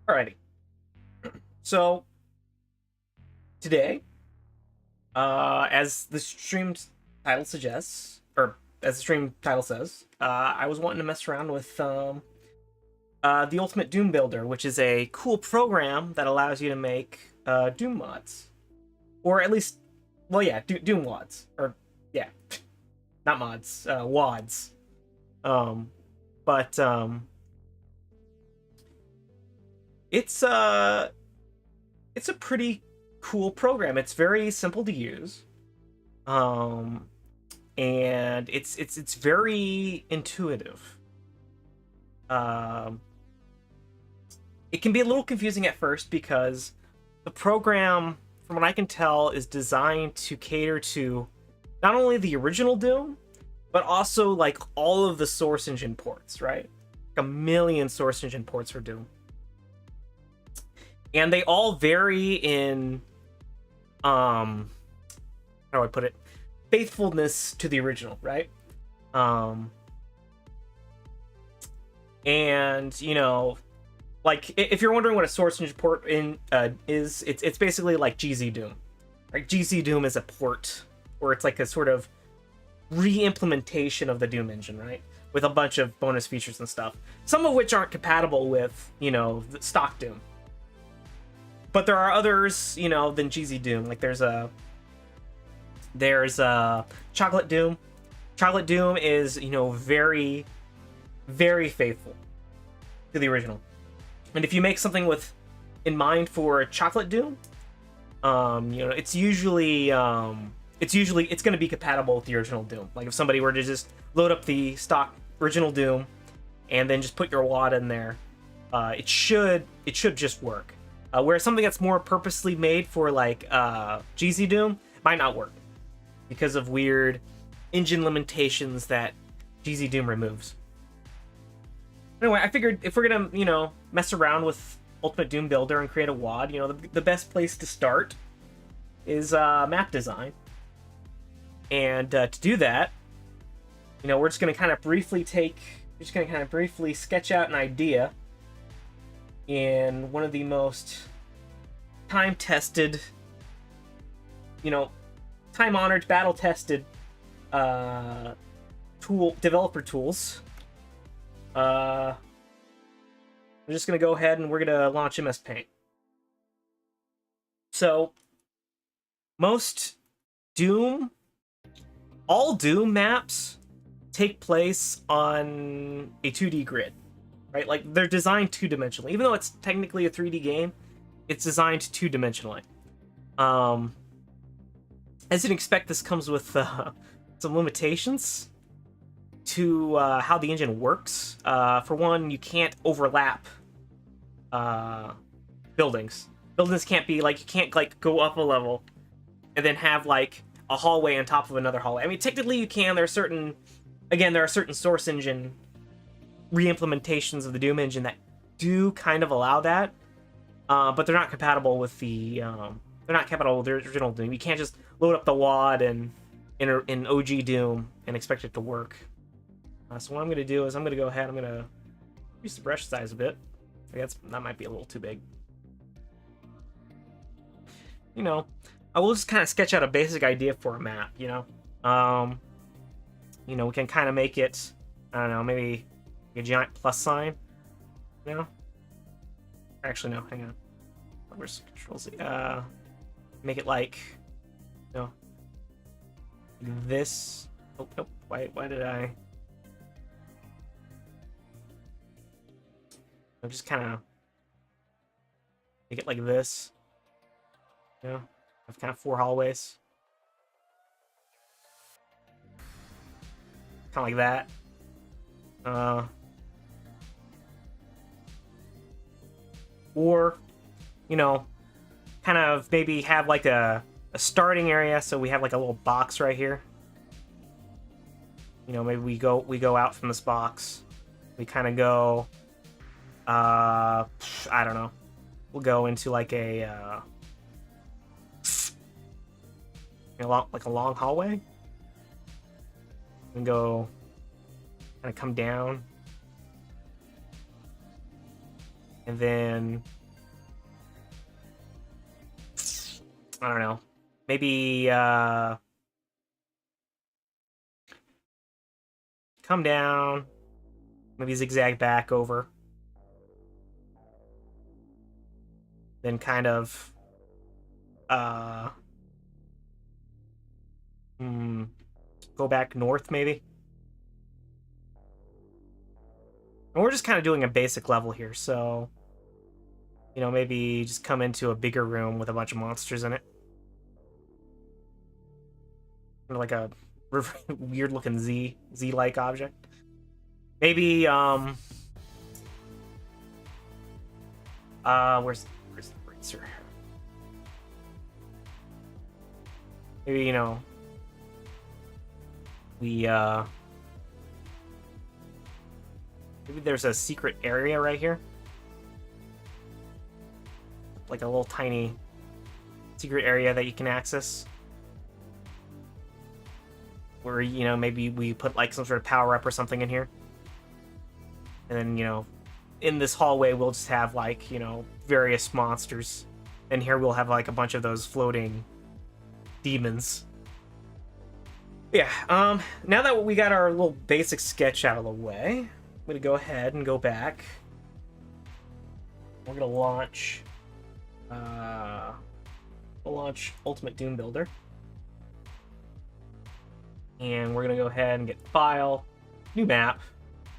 Alrighty. So today, as the stream title suggests, or as the stream title says, I was wanting to mess around with the Ultimate Doom Builder, which is a cool program that allows you to make Doom mods, or at least, well, yeah, Doom wads, or yeah, not mods, wads. Um, but it's it's a pretty cool program. It's very simple to use. Um, and it's very intuitive. Um, it can be a little confusing at first because the program, from what I can tell, is designed to cater to not only the original Doom, but also like all of the Source Engine ports, right? Like a million Source Engine ports for Doom. And they all vary in how do I put it? Faithfulness to the original, right? Um and like if you're wondering what a Source Engine port is, it's basically like GZ Doom. Right? GZ Doom is a port where it's like a sort of re-implementation of the Doom engine, right? With a bunch of bonus features and stuff. Some of which aren't compatible with, the stock Doom. But there are others, than GZ Doom. Like there's Chocolate Doom. Chocolate Doom is, very, very faithful to the original. And if you make something with in mind for Chocolate Doom, it's usually it's going to be compatible with the original Doom. Like if somebody were to just load up the stock original Doom and then just put your wad in there, it should just work. Whereas something that's more purposely made for like GZ Doom might not work because of weird engine limitations that GZ Doom removes. Anyway, I figured if we're gonna mess around with Ultimate Doom Builder and create a WAD, the best place to start is map design. And to do that, we're just gonna kind of briefly sketch out an idea in one of the most time-tested, time-honored, battle-tested developer tools. I'm just gonna go ahead and we're gonna launch MS Paint. So all Doom maps take place on a 2D grid. Right, like they're designed two-dimensionally. Even though it's technically a 3D game, it's designed two-dimensionally. As you'd expect, this comes with some limitations to how the engine works. For one, you can't overlap buildings. Buildings can't be like, you can't like go up a level and then have like a hallway on top of another hallway. I mean, technically you can. There are certain Source Engine re-implementations of the Doom engine that do kind of allow that, but they're not compatible with the original Doom. You can't just load up the WAD in OG Doom and expect it to work. So what I'm going to do is I'm going to go ahead, I'm going to increase the brush size a bit. I guess that might be a little too big. I will just kind of sketch out a basic idea for a map. We can kind of make it, I don't know, maybe a giant plus sign. Actually, no, hang on. Where's Control Z? Make it like, this. Oh, nope. Why did I? I'm just kind of make it like this. Have kind of 4 hallways. Kind of like that. Or, kind of maybe have like a starting area, so we have like a little box right here. Maybe we go out from this box. We kind of go, I don't know. We'll go into like a long hallway. And go kind of come down. And then I don't know. Maybe come down. Maybe zigzag back over. Then kind of go back north maybe. And we're just kind of doing a basic level here, so you know, maybe just come into a bigger room with a bunch of monsters in it. Kind of like a weird looking Z-like object. Maybe where's the bracer? Maybe, you know, we maybe there's a secret area right here. Like a little tiny secret area that you can access. Where, you know, maybe we put like some sort of power up or something in here. And then, you know, in this hallway we'll just have like, you know, various monsters. And here we'll have like a bunch of those floating demons. Yeah, now that we got our little basic sketch out of the way, I'm gonna go ahead and go back. We're gonna launch Ultimate Doom Builder. And we're gonna go ahead and get File, New Map.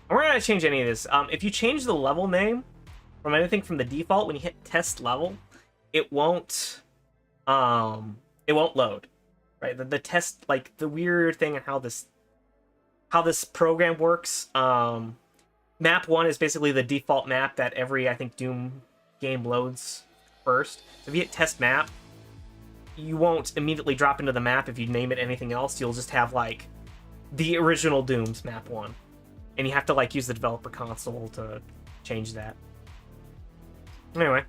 And we're not gonna change any of this. If you change the level name from anything from the default, when you hit Test Level, it won't load. Right? The test, like the weird thing and how this program works. Map 1 is basically the default map that every, I think, Doom game loads first. So if you hit Test Map, you won't immediately drop into the map if you name it anything else. You'll just have like the original Doom's Map 1, and you have to like use the developer console to change that. Anyway,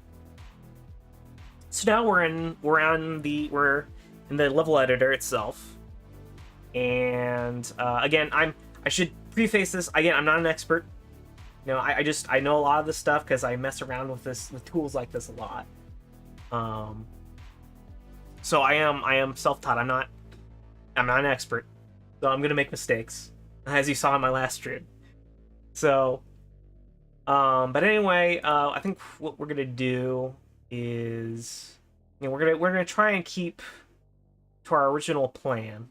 so now we're in the level editor itself, and again, I should preface this again. I'm not an expert. You know, I know a lot of this stuff because I mess around with tools like this a lot. So I am self-taught. I'm not an expert, so I'm gonna make mistakes, as you saw in my last stream. So, but anyway, I think what we're gonna do is, you know, we're gonna try and keep to our original plan.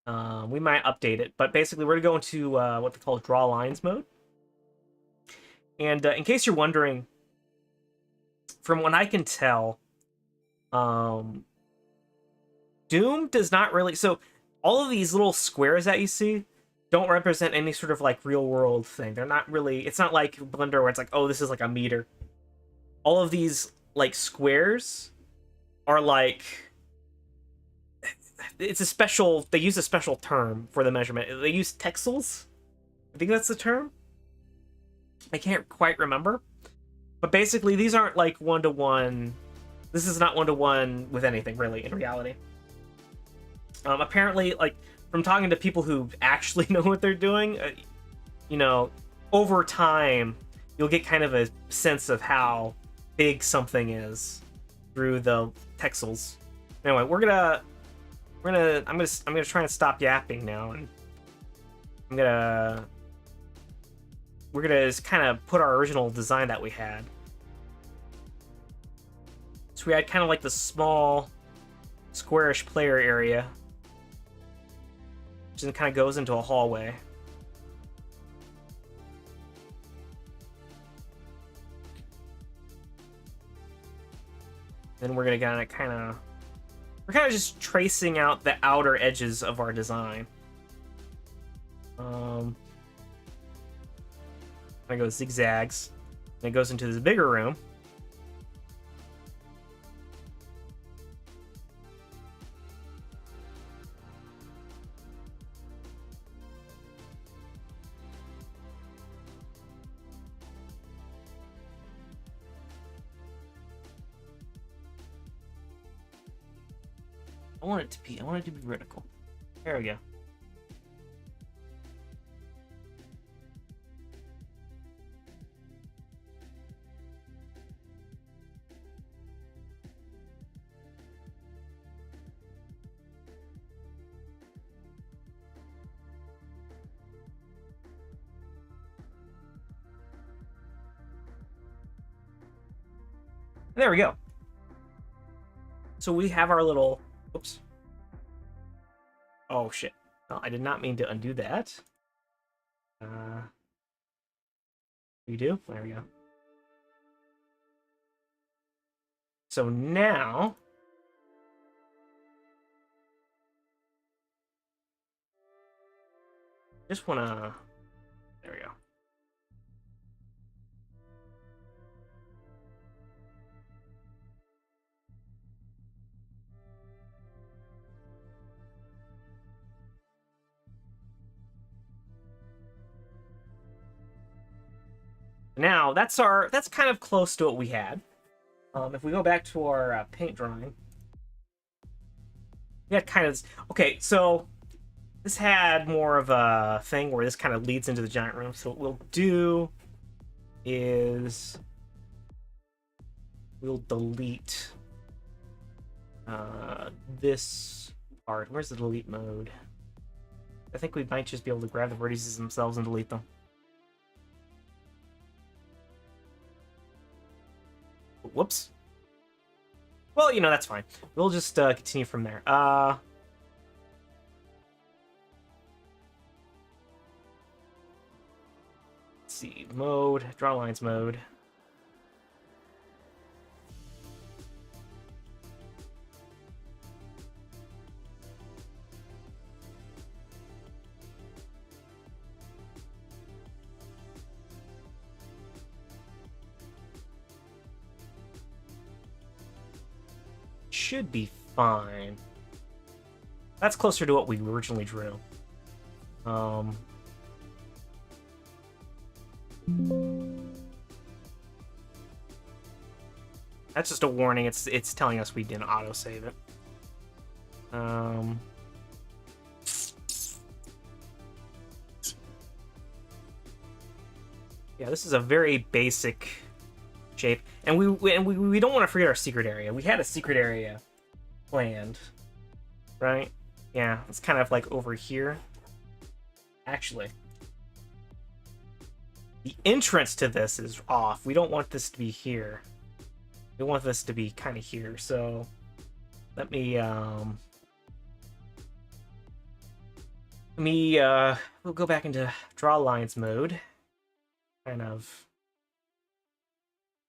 We might update it, but basically we're gonna go into what they call draw lines mode. And in case you're wondering, from what I can tell, Doom does not really... So all of these little squares that you see don't represent any sort of like real world thing. They're not really... It's not like Blender where it's like, oh, this is like a meter. All of these like squares are like... It's a special... They use a special term for the measurement. They use texels? I think that's the term. I can't quite remember. But basically, these aren't like one-to-one. This is not one-to-one with anything, really, in reality. Apparently, like, from talking to people who actually know what they're doing, you know, over time, you'll get kind of a sense of how big something is through the texels. Anyway, I'm gonna try and stop yapping now, and we're gonna just kind of put our original design that we had. So we had kind of like the small squarish player area, which then kind of goes into a hallway. Then we're gonna kind of just tracing out the outer edges of our design. I go zigzags, and it goes into this bigger room. I want it to be vertical. There we go. There we go. So we have our little... Oops. Oh, shit. No, I did not mean to undo that. We do? There we go. So now... Just want to... There we go. Now, that's kind of close to what we had. If we go back to our paint drawing, we had kind of... Okay, so this had more of a thing where this kind of leads into the giant room. So what we'll do is we'll delete this part. Where's the delete mode? I think we might just be able to grab the vertices themselves and delete them. Whoops. Well, you know, that's fine. We'll just continue from there. Let's see. Mode. Draw lines mode. Should be fine. That's closer to what we originally drew. That's just a warning. It's telling us we didn't autosave it. Yeah, this is a very basic shape, and we don't want to forget our secret area. We had a secret area planned, right? Yeah, it's kind of like over here. Actually, the entrance to this is off. We don't want this to be here. We want this to be kind of here. So let me we'll go back into draw lines mode. Kind of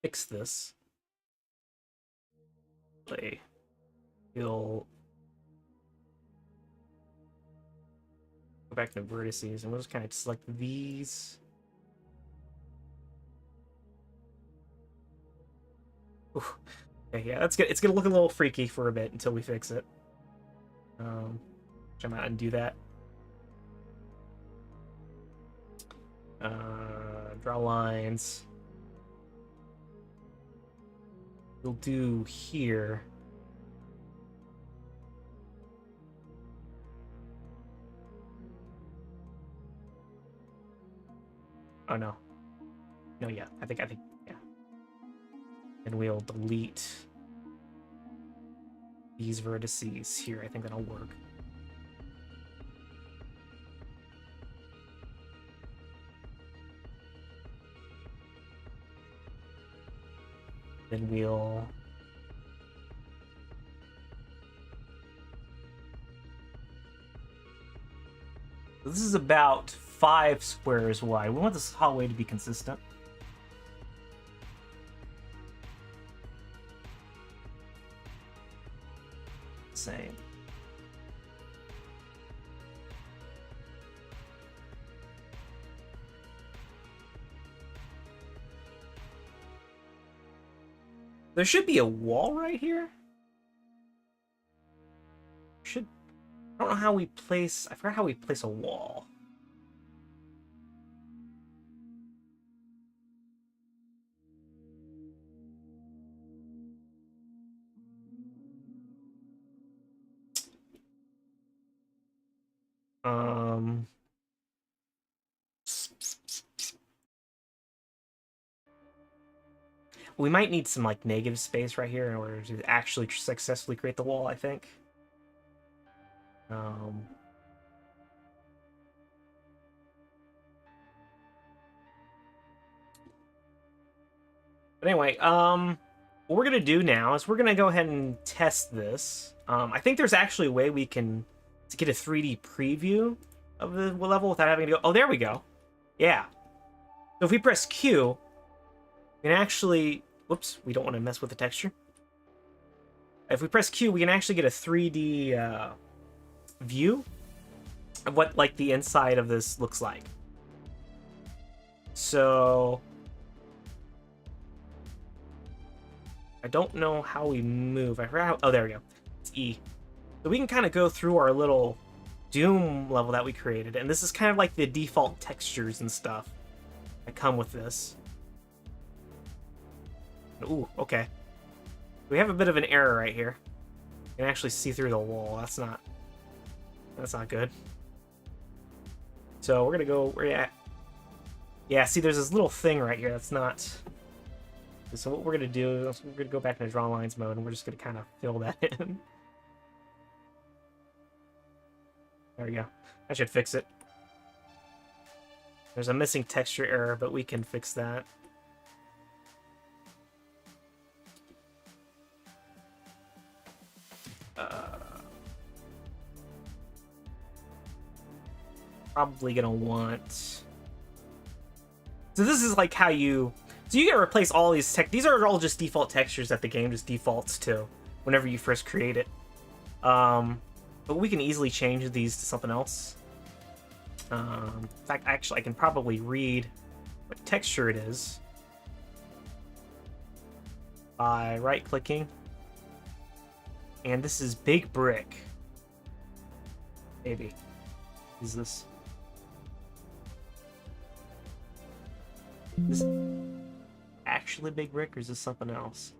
fix this. We'll go back to vertices, and we'll just kind of select these. Ooh. Okay, yeah, that's good. It's gonna look a little freaky for a bit until we fix it. I might undo that. Draw lines. We'll do here. Oh no. No, yeah. I think yeah. And we'll delete these vertices here. I think that'll work. Then we'll this is about 5 squares wide. We want this hallway to be consistent. Same. There should be a wall right here. I don't know how we place... I forgot how we place a wall. We might need some, like, negative space right here in order to actually successfully create the wall, I think. But anyway, what we're gonna do now is we're gonna go ahead and test this. I think there's actually a way we can to get a 3D preview of the level without having to go. Oh, there we go. Yeah. So if we press Q, we can actually. Whoops, we don't want to mess with the texture. If we press Q, we can actually get a 3D view of what like the inside of this looks like. So I don't know how we move. I forgot how. Oh, there we go. It's E. So we can kind of go through our little Doom level that we created, and this is kind of like the default textures and stuff that come with this. Ooh, okay. We have a bit of an error right here. You can actually see through the wall. That's not good. So we're gonna go. Where you at? Yeah, see, there's this little thing right here. That's not. So what we're gonna do is we're gonna go back into draw lines mode, and we're just gonna kind of fill that in. There we go. That should fix it. There's a missing texture error, but we can fix that. Probably gonna want. So this is like how you. So you can replace all these These are all just default textures that the game just defaults to whenever you first create it. But we can easily change these to something else. In fact, actually, I can probably read what texture it is by right-clicking. And this is Big Brick. Maybe. Is this actually Big Brick, or is this something else?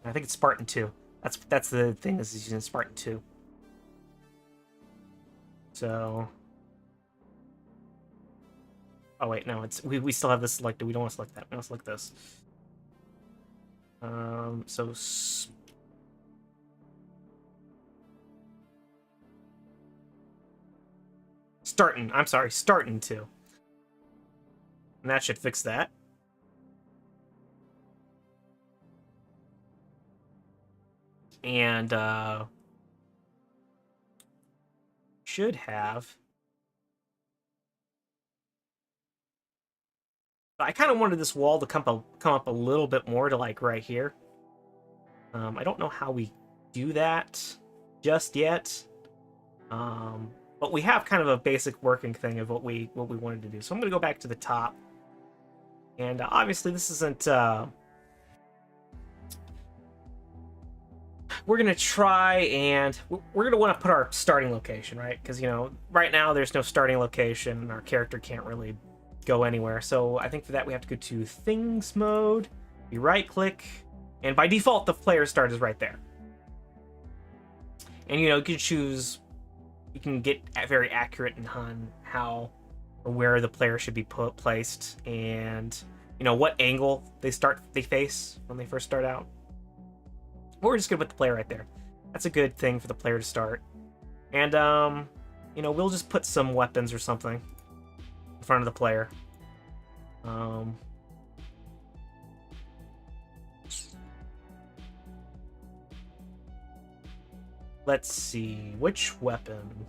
I think it's Spartan 2. That's the thing, is using Spartan 2. So, oh wait, no, it's we still have this selected. We don't want to select that. We want to select this. So Starting. I'm sorry, Starting 2. And that should fix that. And should have. I kind of wanted this wall to come up a little bit more to like right here. I don't know how we do that just yet. But we have kind of a basic working thing of what we wanted to do. So I'm gonna go back to the top. And obviously this isn't we're gonna try and we're gonna want to put our starting location, right? Because, you know, right now there's no starting location and our character can't really go anywhere. So I think for that we have to go to things mode, you right click, and by default the player start is right there. And, you know, you can choose, you can get very accurate on how or where the player should be placed, and, you know, what angle they face when they first start out. We're just gonna put the player right there. That's a good thing for the player to start. And you know, we'll just put some weapons or something in front of the player. Let's see, which weapon?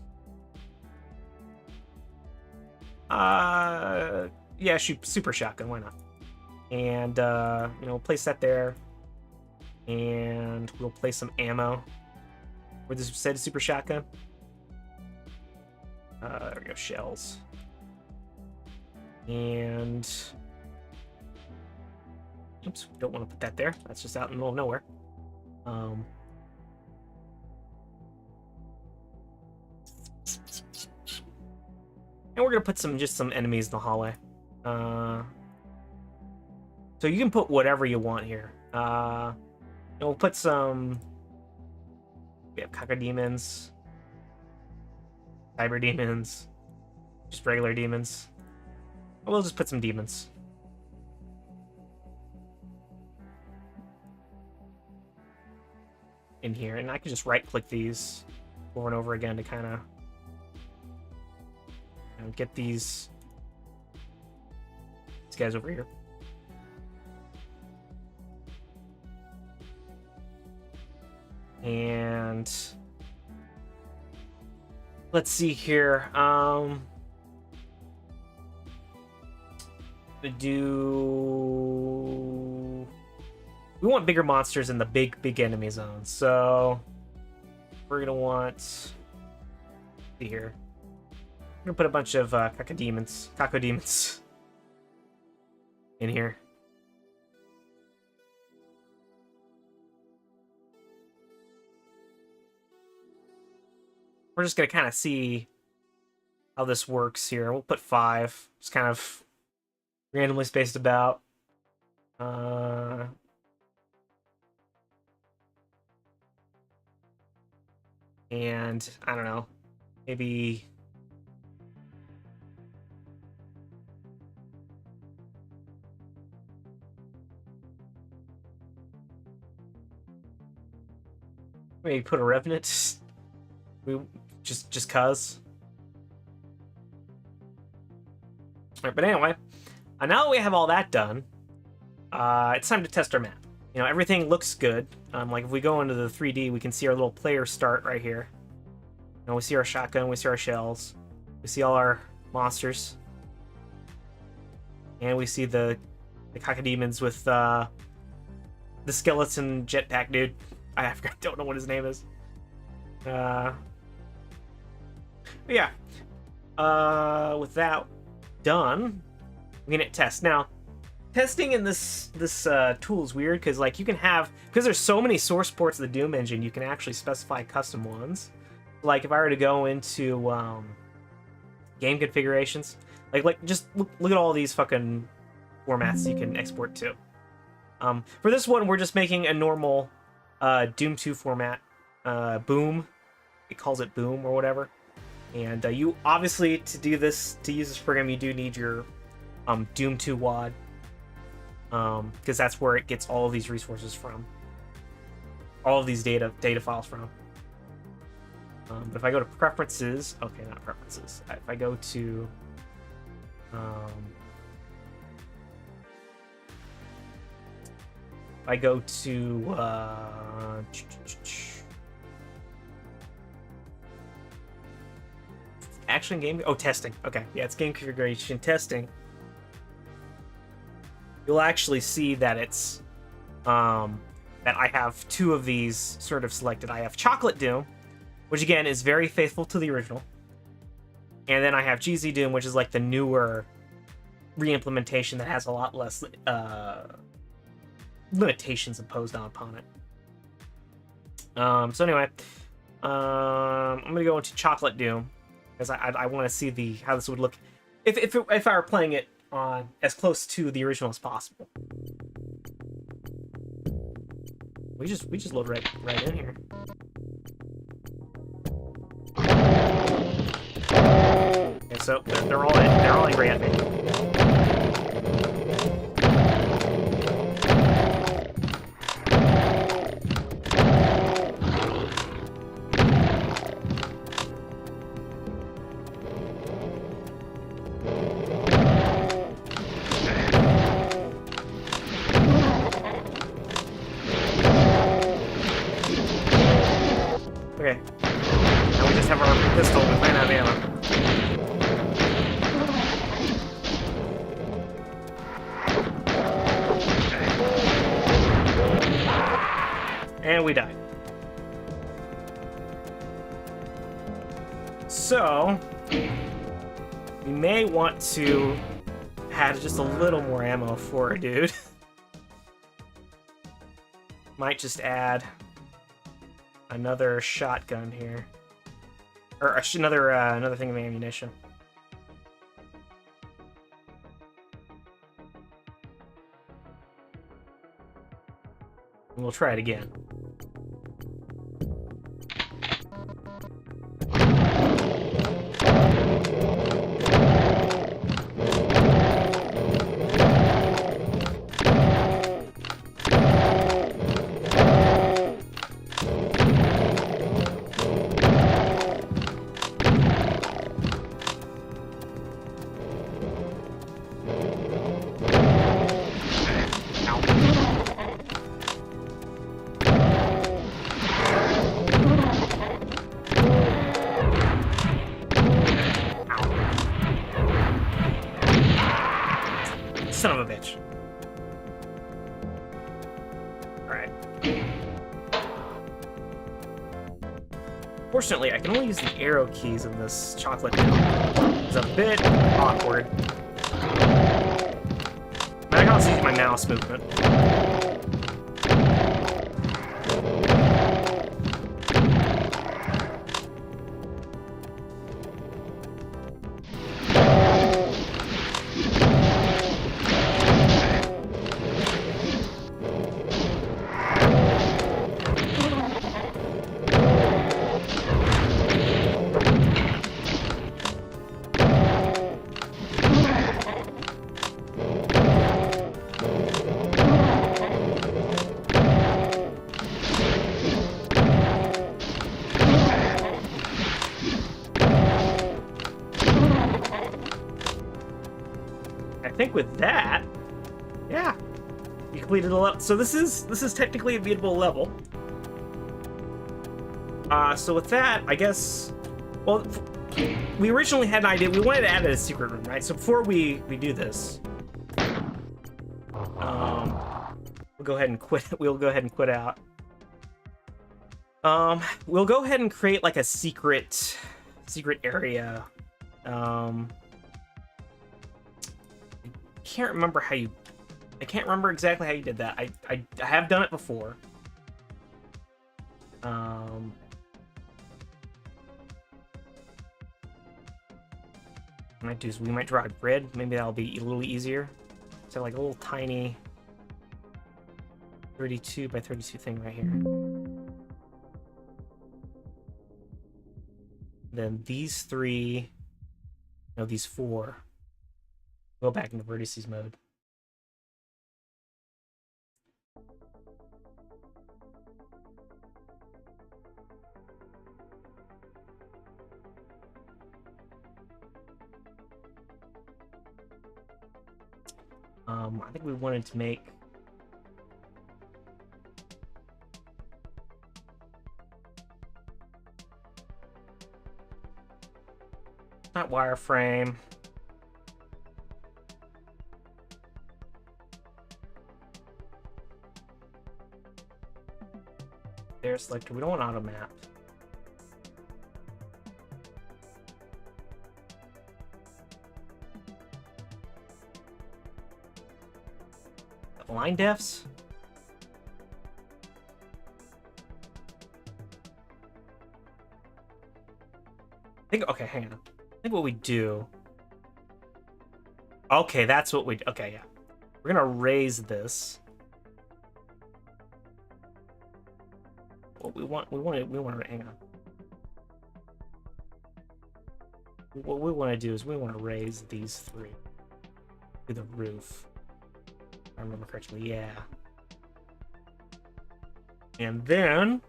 Yeah, shoot, super shotgun, why not? And you know, we'll place that there. And we'll place some ammo where this said super shotgun. There we go, shells. And oops, don't want to put that there. That's just out in the middle of nowhere. And we're gonna put just some enemies in the hallway. So you can put whatever you want here. And we'll put some. We have cacodemons, cyber demons, just regular demons. We'll just put some demons. In here, and I can just right click these over and over again to kind of get these guys over here. And let's see here. We want bigger monsters in the big enemy zone, so we're gonna want. Let's see here. I'm gonna put a bunch of cacodemons in here. We're just gonna kind of see how this works here. We'll put 5. Just kind of randomly spaced about. And I don't know, maybe put a revenant. We just cuz. Alright, but anyway, now that we have all that done, it's time to test our map. You know, everything looks good. Like if we go into the 3D, we can see our little player start right here. You know, we see our shotgun, we see our shells, we see all our monsters, and we see the cacodemons with the skeleton jetpack dude. I don't know what his name is. But yeah. With that done, we can hit test. Now, testing in this tool is weird because like you can have, because there's so many source ports of the Doom engine, you can actually specify custom ones. Like if I were to go into game configurations, like just look at all these fucking formats you can export to. For this one, we're just making a normal Doom 2 format, Boom. It calls it Boom or whatever. And you obviously, to use this program, you do need your Doom 2 WAD, because that's where it gets all of these resources from, all of these data files from. But if I go to preferences, okay, not preferences. If I go to action game. Oh, testing. Okay, yeah, it's game configuration testing. You'll actually see that it's that I have 2 of these sort of selected. I have Chocolate Doom, which again is very faithful to the original, and then I have GZ Doom, which is like the newer re-implementation that has a lot less limitations imposed upon it. So anyway, I'm gonna go into Chocolate Doom because I want to see how this would look if I were playing it on as close to the original as possible. We just load right in here. Okay, so they're all in great epic. Okay. Now we just have our pistol with ran out of ammo. And we died. So, we may want to add just a little more ammo for a dude. Might just add another shotgun here, or another thing of ammunition. And we'll try it again. son of a bitch. Alright. Fortunately, I can only use the arrow keys in this chocolate doom. It's a bit awkward. I can also use my mouse movement. I think with that, yeah, we completed the level. So this is technically a beatable level. So with that, I guess, well, we originally had an idea. We wanted to add a secret room, right? So before we do this, we'll go ahead and quit. We'll go ahead and quit out. We'll go ahead and create like a secret area. Can't remember how you. I can't remember exactly how you did that. I have done it before. What I might do is we might draw a grid. Maybe that'll be a little easier. So like a little tiny 32 by 32 thing right here. Then these three, no, these four, go back into vertices mode. I think we wanted to make not wireframe. Layer selector. We don't want auto map. Line defs. I think. Okay, hang on. I think what we do. Okay, that's what we. Okay, yeah. We're gonna raise this. What we want to hang on. What we want to do is we want to raise these three to the roof. If I remember correctly, yeah. And then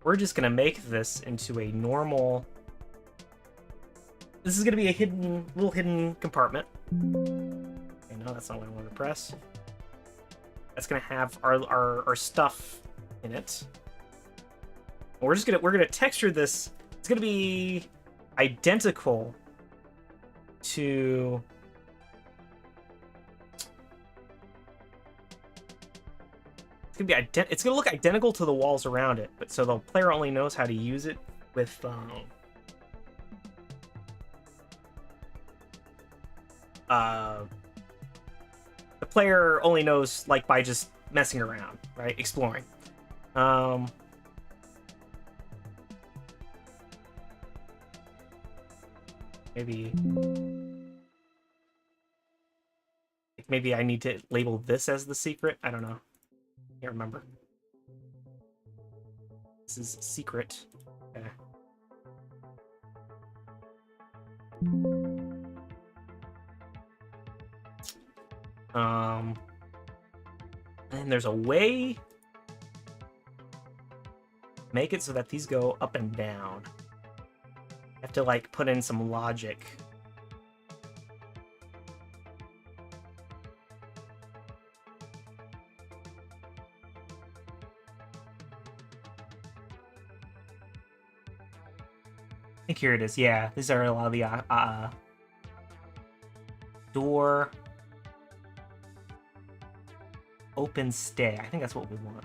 we're just gonna make this into a normal. This is gonna be a little hidden compartment. Okay, no, that's not what I wanted to press. That's gonna have our stuff in it. We're gonna texture this. It's gonna be identical to. It's gonna look identical to the walls around it, but so the player only knows how to use it with the player only knows like by just messing around, right? Exploring. Maybe I need to label this as the secret. I don't know. Can't remember. This is secret. Okay. And there's a way make it so that these go up and down. You have to like put in some logic. I think here it is. Yeah, these are a lot of the Door. Open stay. I think that's what we want.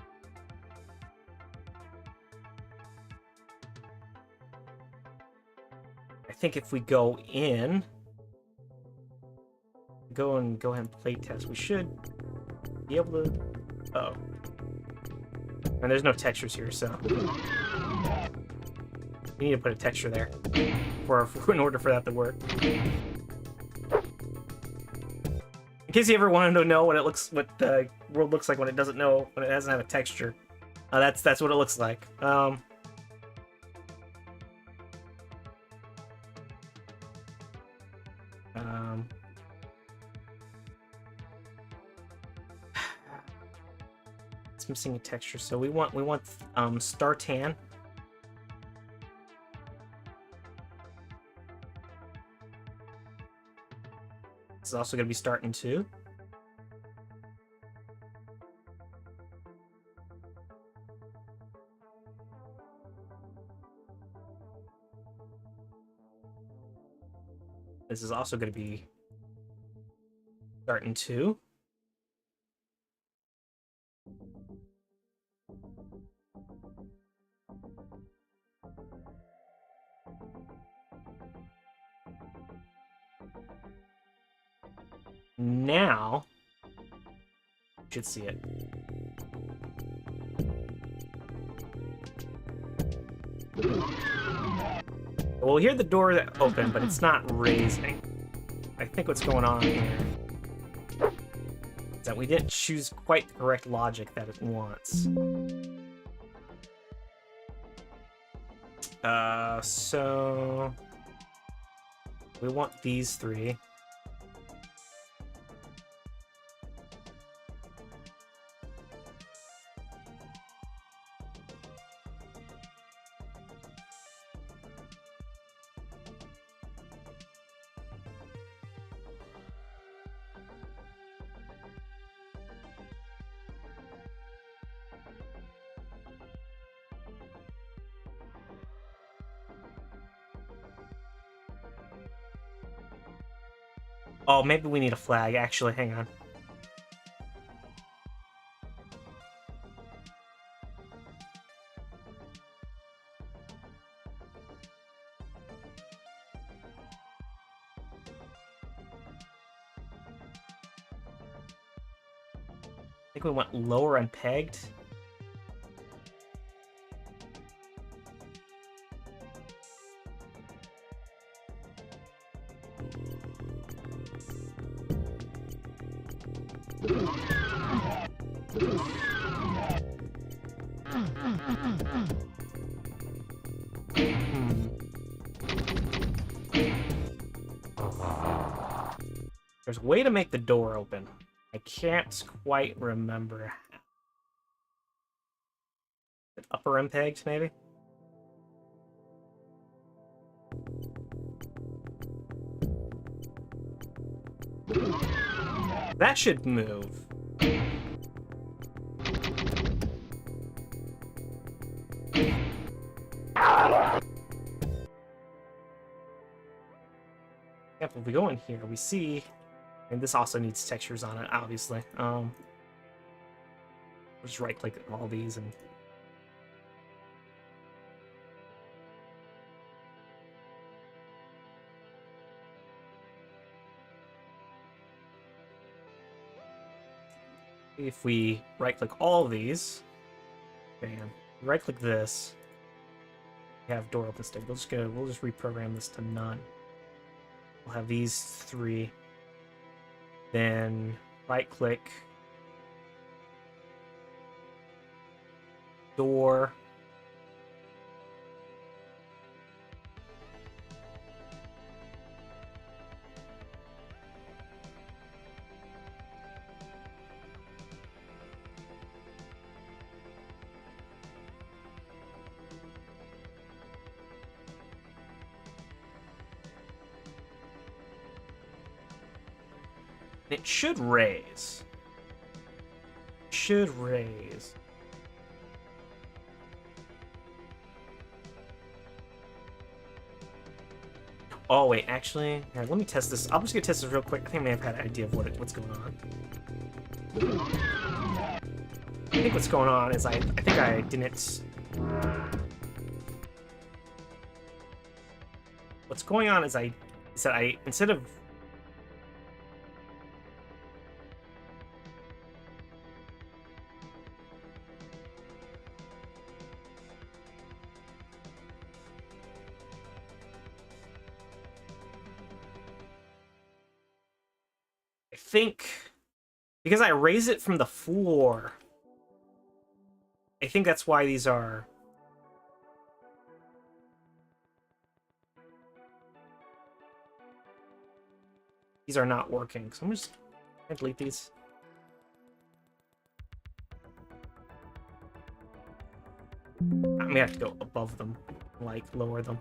I think if we go in, go ahead and play test, we should be able to. Oh, and there's no textures here, so we need to put a texture there in order for that to work. In case you ever wanted to know what the world looks like when it doesn't have a texture, that's what it looks like. It's missing a texture, so we want star tan. This is also going to be starting too. This is also going to be starting too. Now, you should see it. We'll hear the door open, but it's not raising. I think what's going on here is that we didn't choose quite the correct logic that it wants. So we want these three. Oh, maybe we need a flag, actually. Hang on. I think we went lower unpegged. There's a way to make the door open. I can't quite remember how. Upper unpegged, maybe? That should move. Yep, if we go in here, we see, and this also needs textures on it, obviously. We'll just right-click all these and if we right-click all of these, bam, right-click this, we have door open state. We'll just reprogram this to none. We'll have these three. Then right-click door. It should raise. Should raise. Oh wait, actually, here, let me test this. I'm just gonna test this real quick. I think I may have had an idea of what's going on. I think what's going on is I think I didn't. What's going on is I instead of I think because I raise it from the floor, I think that's why these are. These are not working. So I'm just gonna delete these. I may have to go above them, like lower them.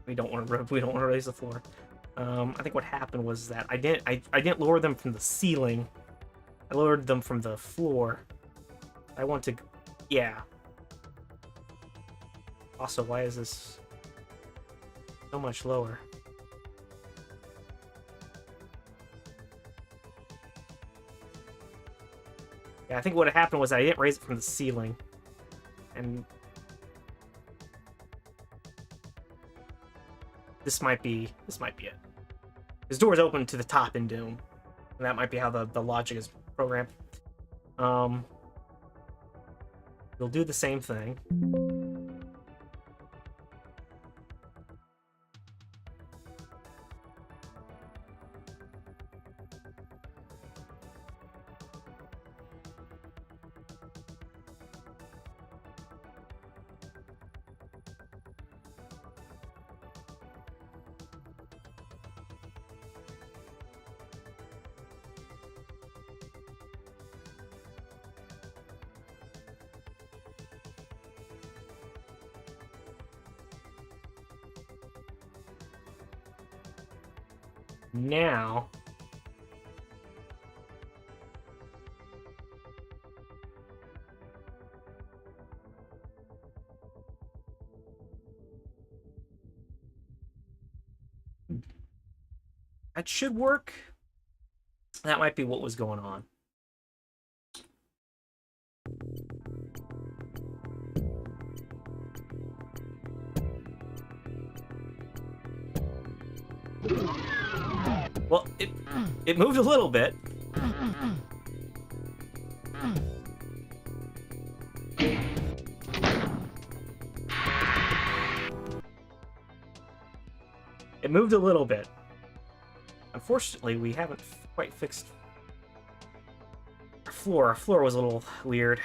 We don't want to raise the floor. I think what happened was that I didn't lower them from the ceiling. I lowered them from the floor. I want to, yeah. Also, why is this so much lower? Yeah, I think what happened was I didn't raise it from the ceiling, and this might be it. This door is open to the top in Doom, and that might be how the logic is programmed. We'll do the same thing. Now, that should work. That might be what was going on. Well, it moved a little bit. It moved a little bit. Unfortunately, we haven't quite fixed our floor. Our floor was a little weird.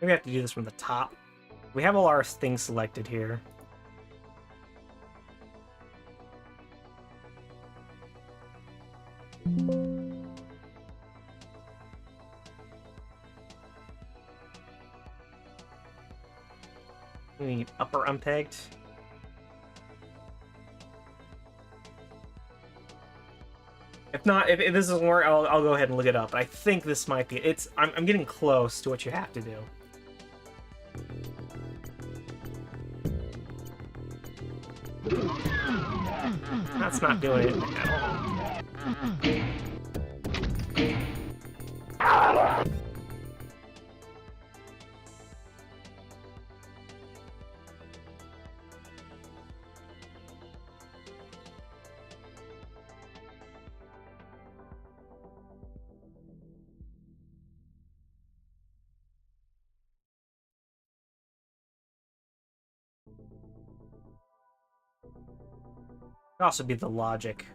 Maybe I have to do this from the top. We have all our things selected here. We need upper unpegged. If not, if this doesn't work, I'll go ahead and look it up. But I think this might be it. I'm getting close to what you have to do. That's not doing it at all. Could also be the logic.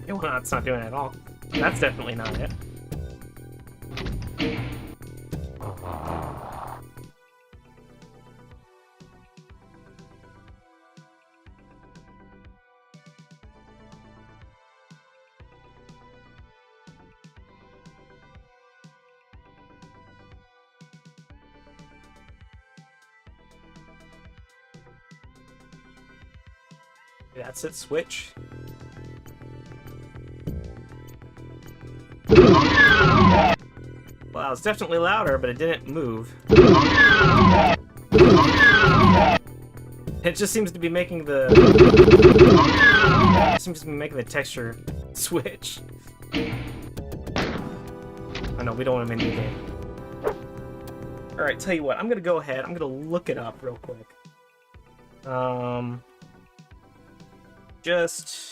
Well, that's not doing it at all. That's definitely not it. That's it, switch. Well, it's definitely louder, but it didn't move. It just seems to be making the... It seems to be making the texture switch. Oh no, we don't want him in the game. Alright, tell you what, I'm gonna go ahead, I'm gonna look it up real quick. Just...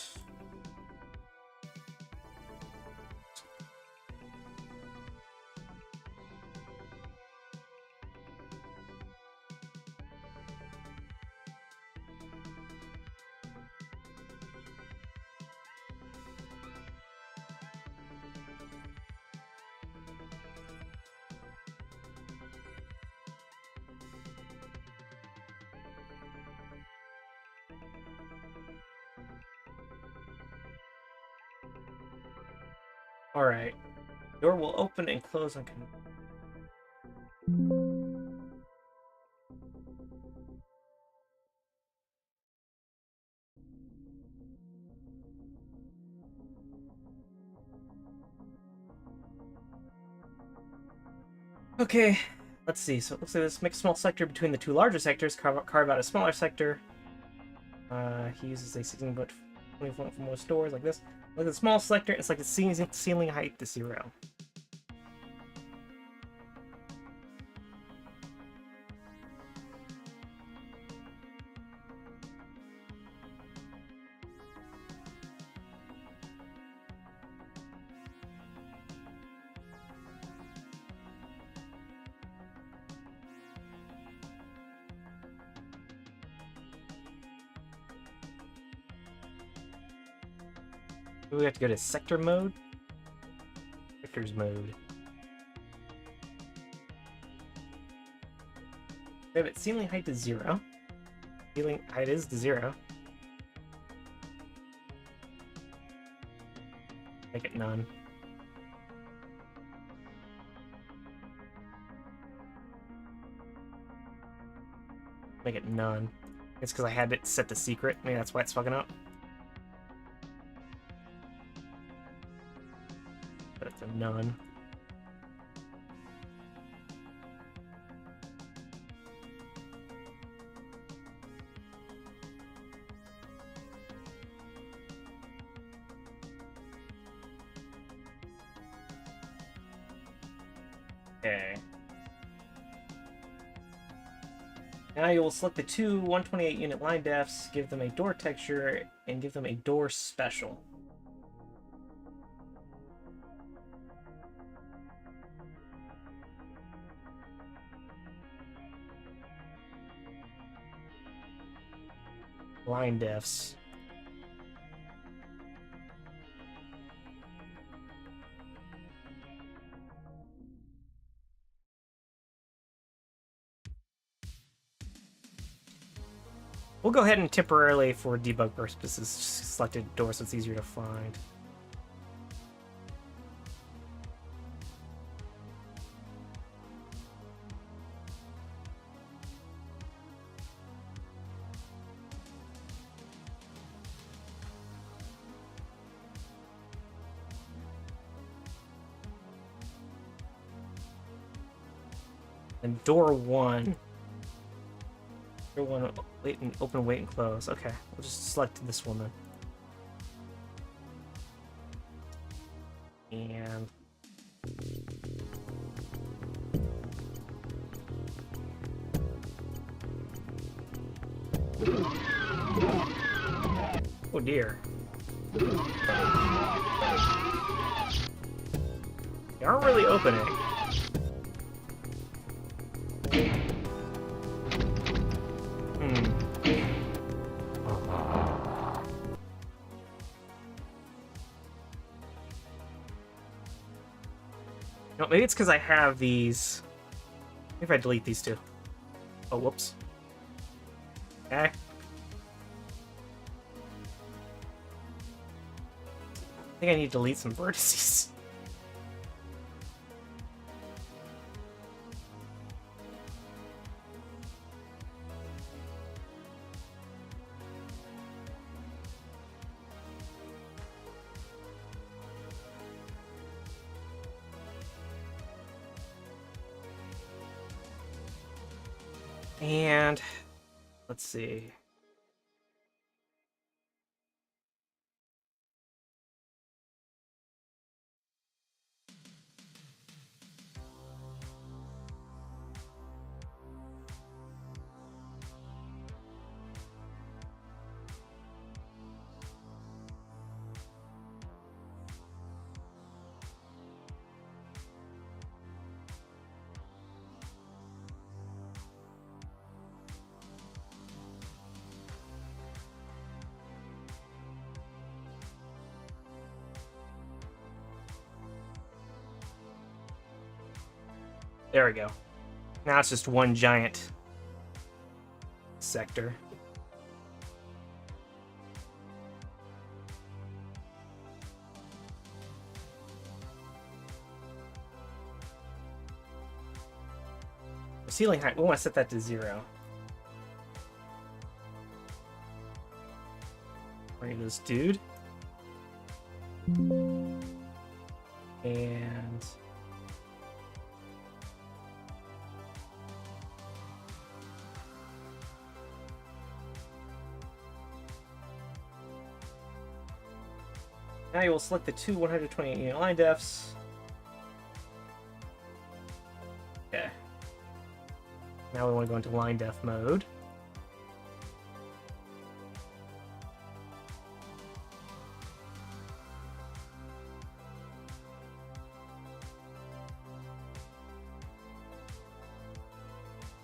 Alright. Door will open and close on command. Okay, let's see. So it looks like this makes a small sector between the two larger sectors, carve out a smaller sector. He uses a 16-foot 20-foot for most doors like this. Look at the small sector, it's like the ceiling height to 0. We have to go to sector mode. Sectors mode. We have it ceiling height to 0. Ceiling height is to 0. Make it none. Make it none. It's because I had it set to secret. Maybe that's why it's fucking up. But it's a none. Okay. Now you will select the two 128 unit line defs, give them a door texture, and give them a door special. Line defs. We'll go ahead and temporarily, for debug purposes, select a door so it's easier to find. And door 1. Door 1, wait and open, wait and close. Okay, we'll just select this one then. And Oh dear. They aren't really opening. No, maybe it's because I have these. Maybe if I delete these two. Oh, whoops. Okay. I think I need to delete some vertices. And let's see. There we go. Now it's just one giant sector. The ceiling height, we want to set that to 0. Bring this dude. And now you will select the two 128 unit line defs. Okay. Now we want to go into line def mode.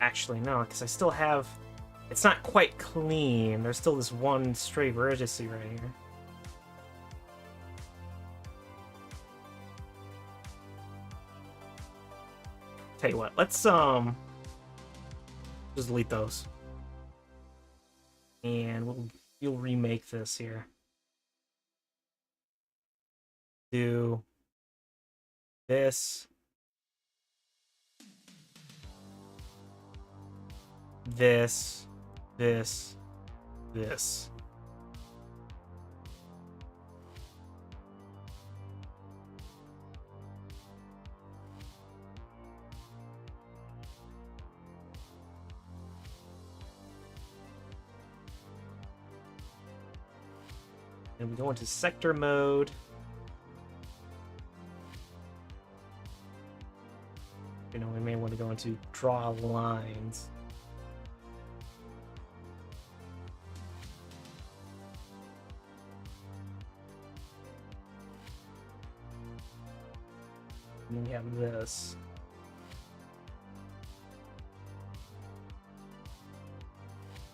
Actually, no, because I still have... It's not quite clean. There's still this one stray vertice right here. Tell you what, let's just delete those. And you'll remake this here. Do this. This. This. This. And we go into sector mode. You know, we may want to go into draw lines. And then we have this.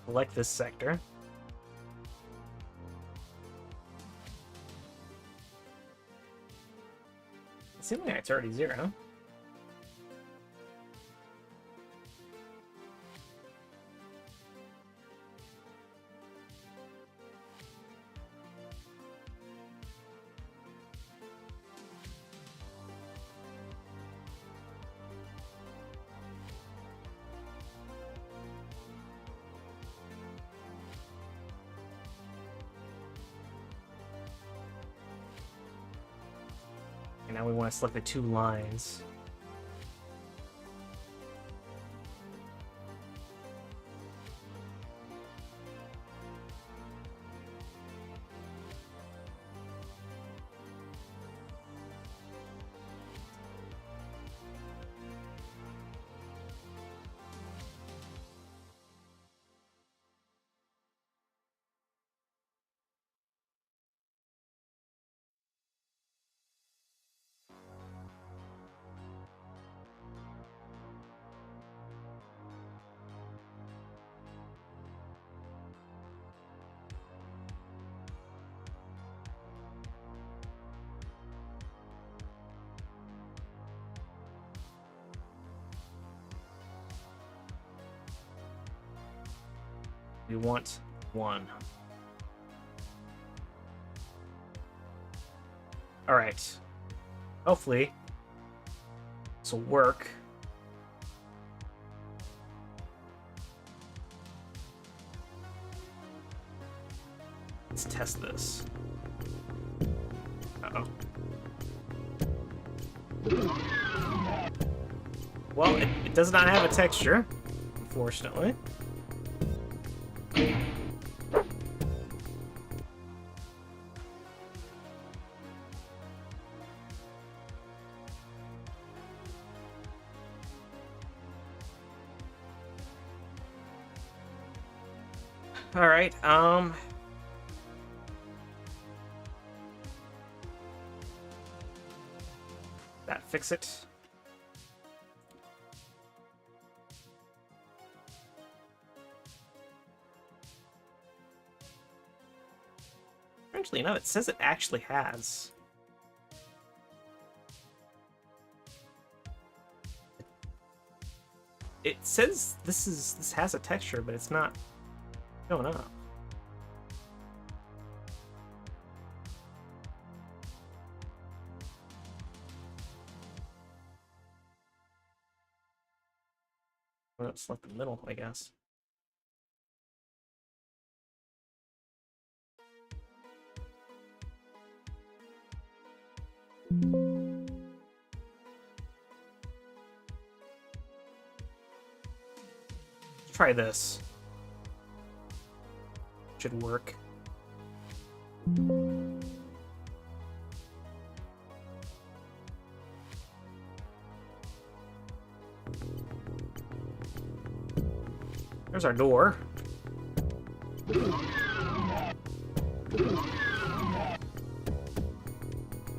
Select this sector. Ceiling height's already 0. And now we want to select the two lines. We want 1. Alright. Hopefully, this will work. Let's test this. Uh-oh. Well, it does not have a texture, unfortunately. All right, that fix it. Strangely enough, it says it actually has. It says this has a texture, but it's not showing up. Well, it's like the middle, I guess. Let's try this. Should work. There's our door.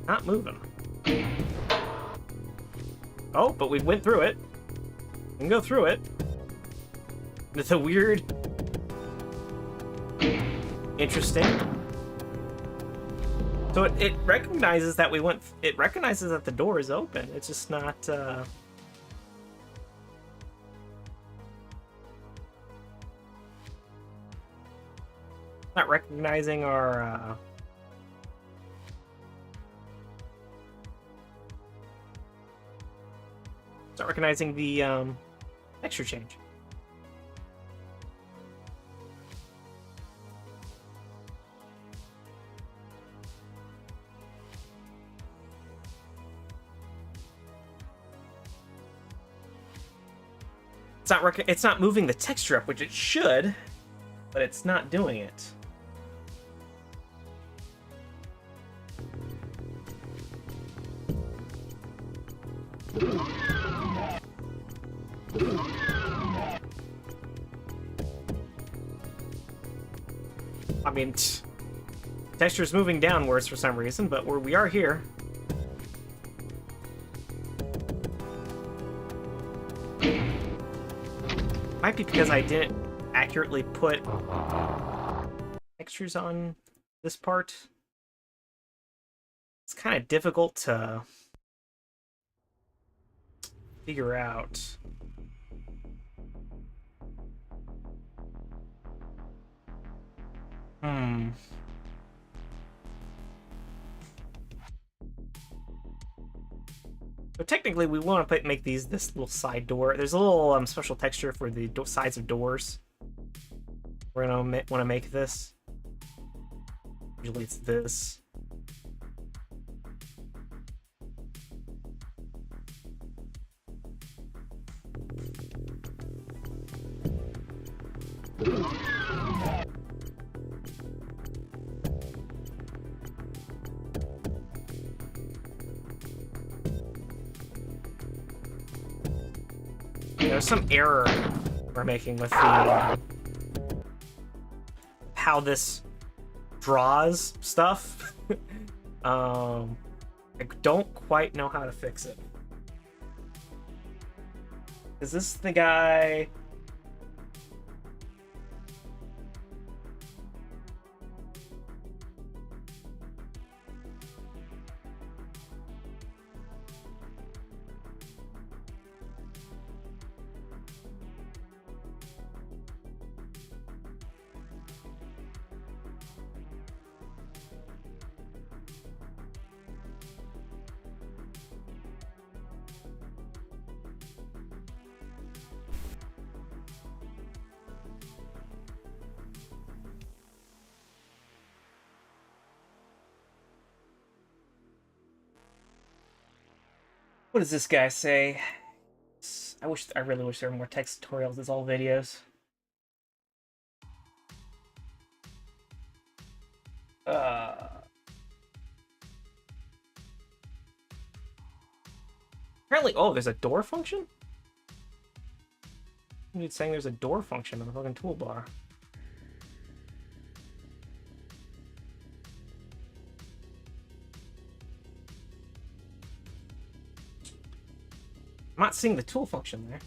Not moving. Oh, but we went through it. We can go through it. It's a weird... Interesting. So it recognizes that we went... It recognizes that the door is open. It's just not... Not recognizing our... It's not recognizing the texture change. It's not moving the texture up, which it should, but it's not doing it. I mean, texture is moving downwards for some reason, but we are here. Might be because I didn't accurately put textures on this part. It's kind of difficult to figure out. So technically, we want to make this little side door. There's a little special texture for the sides of doors. We're gonna want to make this. Usually, it's this. There's some error we're making with the how this draws stuff. I don't quite know how to fix it. Is this the guy? What does this guy say? I really wish there were more text tutorials. It's all videos. Apparently, oh, there's a door function? It's saying there's a door function on the fucking toolbar. I'm not seeing the tool function there.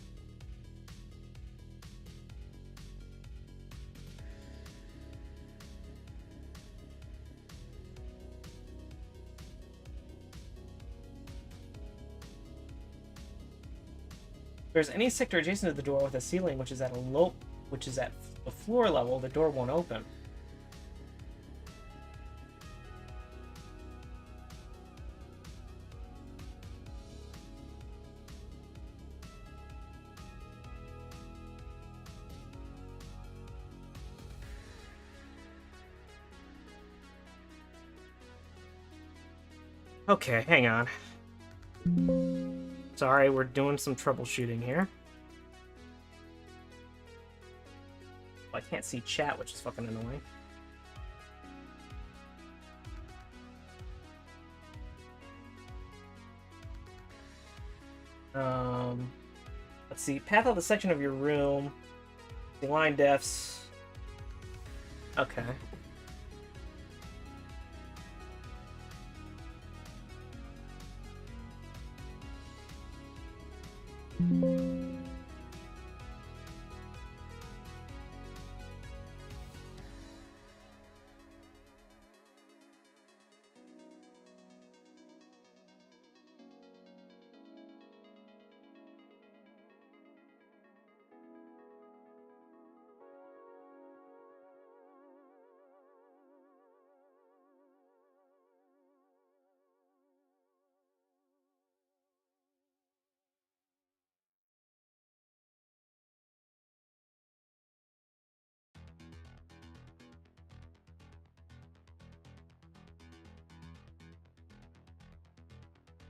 If there's any sector adjacent to the door with a ceiling which is at the floor level, the door won't open. Okay, hang on. Sorry, we're doing some troubleshooting here. I can't see chat, which is fucking annoying. Let's see. Path out the section of your room. The line defs. Okay.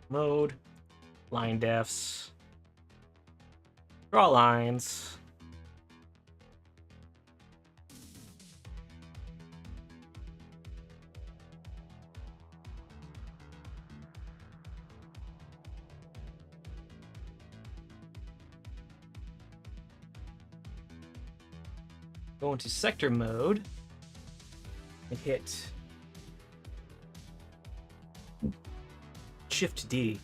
Mode, line defs, draw lines. Go into sector mode and hit Shift D.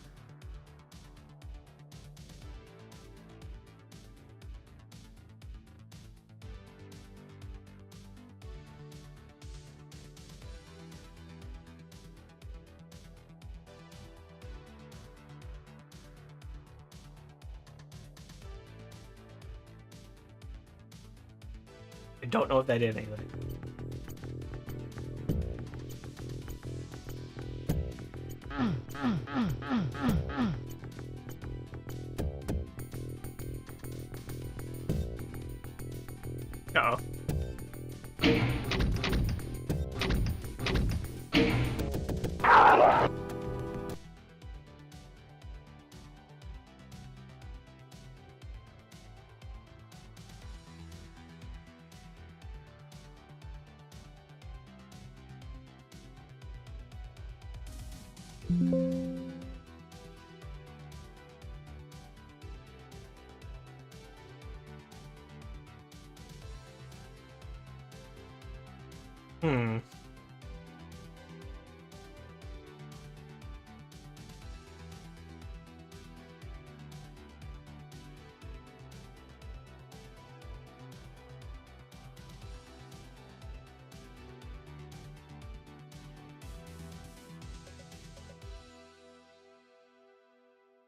I don't know if that did anything. Uh-oh. Hmm.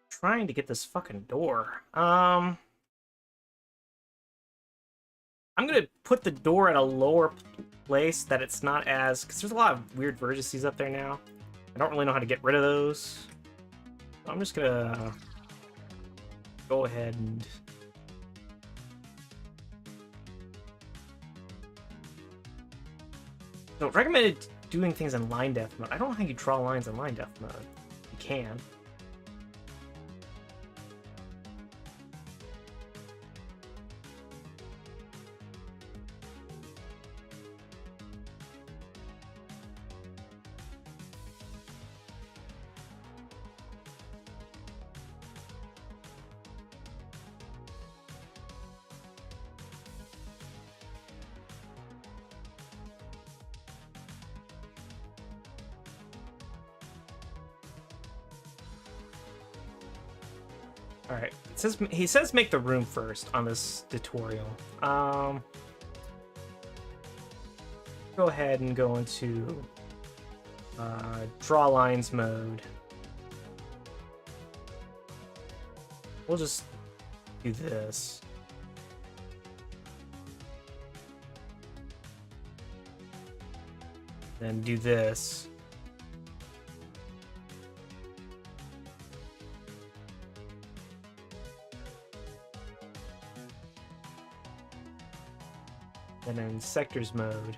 Trying to get this fucking door. I'm gonna put the door at a lower place that it's not as, because there's a lot of weird vertices up there now. I don't really know how to get rid of those. So I'm just gonna go ahead and so recommended doing things in line depth mode. I don't know how you draw lines in line depth mode. You can. Alright, he says make the room first on this tutorial. Go ahead and go into draw lines mode. We'll just do this. Then do this. And in sectors mode.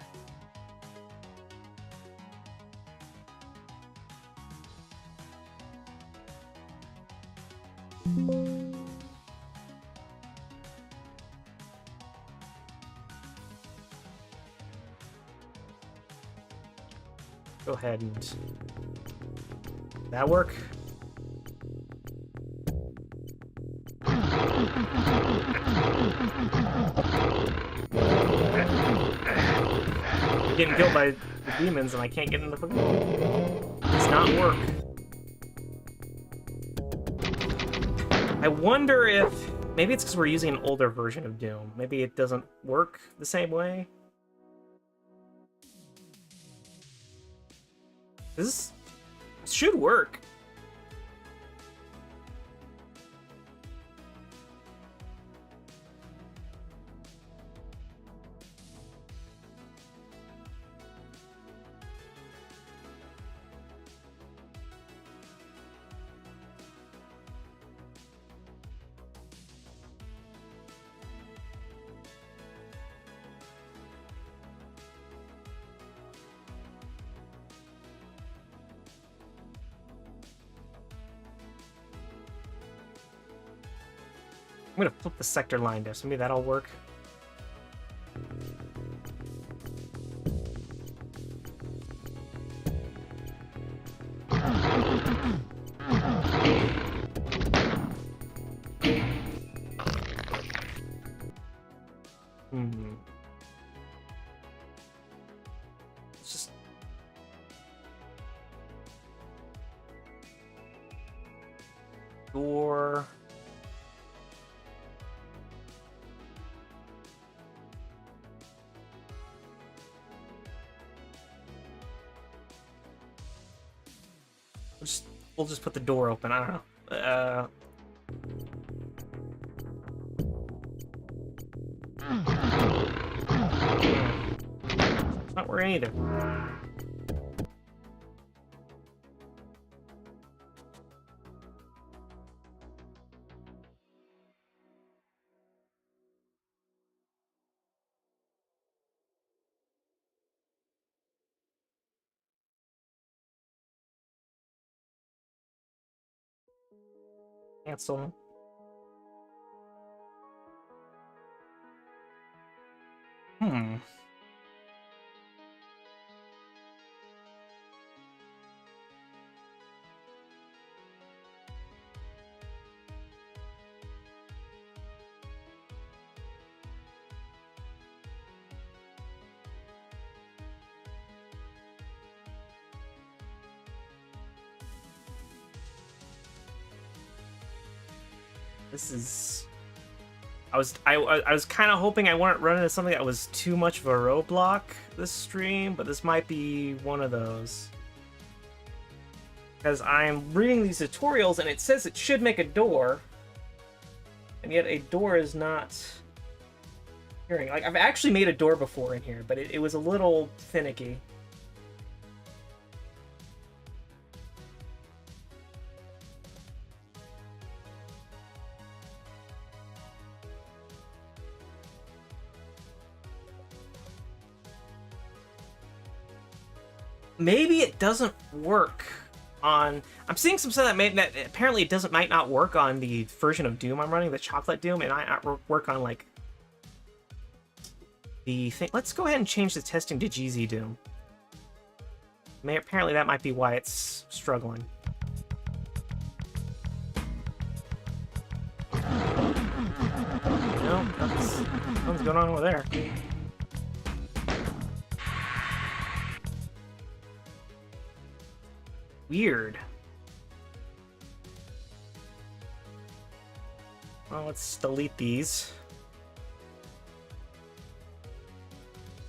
Go ahead and that work? I'm getting killed by the demons and I can't get in the fucking... Does not work. I wonder if... Maybe it's because we're using an older version of Doom. Maybe it doesn't work the same way. This should work. I'm gonna flip the sector line there, so maybe that'll work. It's just... Door... We'll just put the door open. I don't know. It's not working either. Cancel. This is... I was kind of hoping I wouldn't run into something that was too much of a roadblock this stream, but this might be one of those. Because I'm reading these tutorials and it says it should make a door, and yet a door is not appearing. Like, I've actually made a door before in here, but it was a little finicky. Maybe it doesn't work on... I'm seeing some stuff that apparently it might not work on the version of Doom I'm running, the Chocolate Doom, and I not work on, like, the thing. Let's go ahead and change the testing to GZ Doom. Apparently that might be why it's struggling. No, something's going on over there. Weird. Well, let's delete these.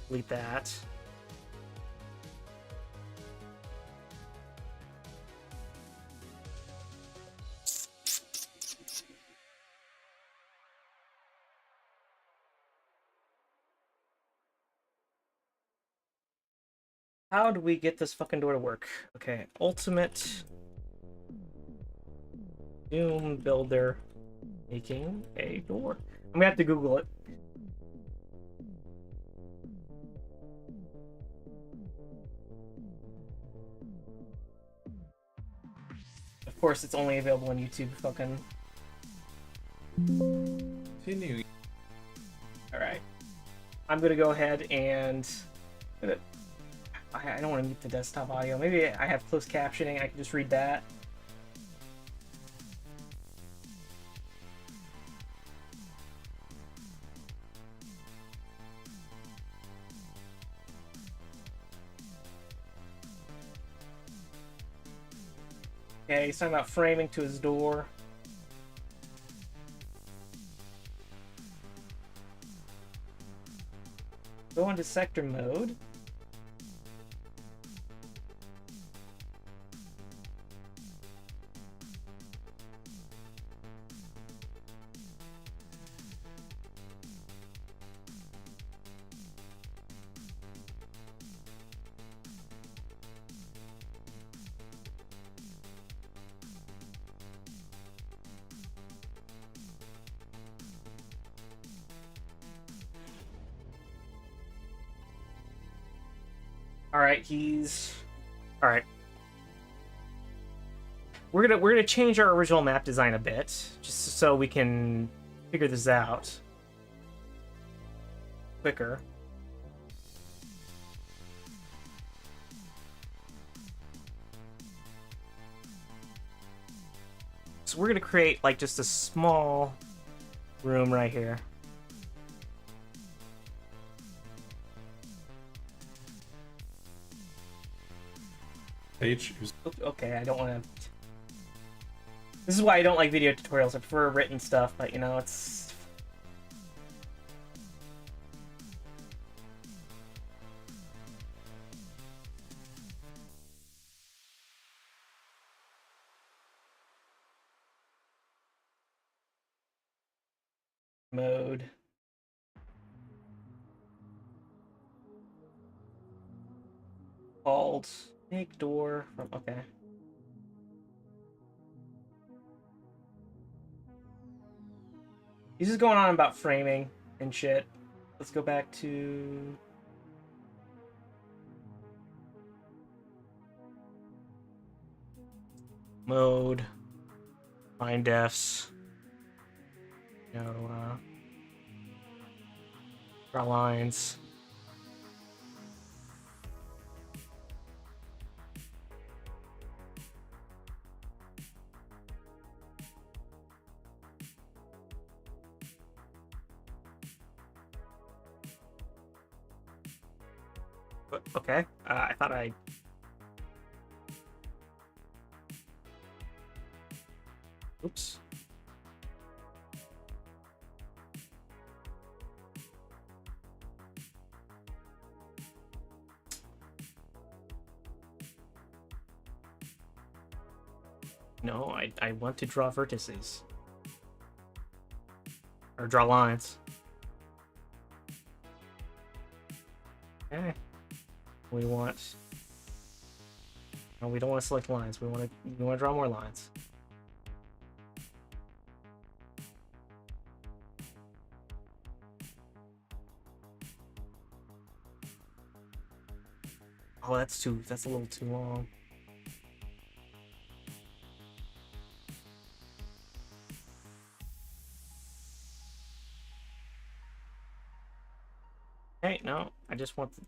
Delete that. How do we get this fucking door to work? Okay, Ultimate Doom Builder making a door. I'm gonna have to Google it. Of course, it's only available on YouTube. Fucking. Continue. All right. I'm gonna go ahead and. I don't want to mute the desktop audio. Maybe I have closed captioning. I can just read that. Okay, he's talking about framing to his door. Go into sector mode. Alright, he's... Alright. We're gonna change our original map design a bit, just so we can figure this out quicker. So we're gonna create like just a small room right here. Page. Okay, I don't want to... This is why I don't like video tutorials. I prefer written stuff, but you know, it's... Mode. Called make door from... Okay. He's just going on about framing and shit. Let's go back to... Mode. Find defs. No, draw lines. Okay, I thought I... Oops. No, I want to draw vertices. Or draw lines. Okay. We want... No, we don't want to select lines. We want to draw more lines. Oh, that's a little too long. Hey, no, I just want the...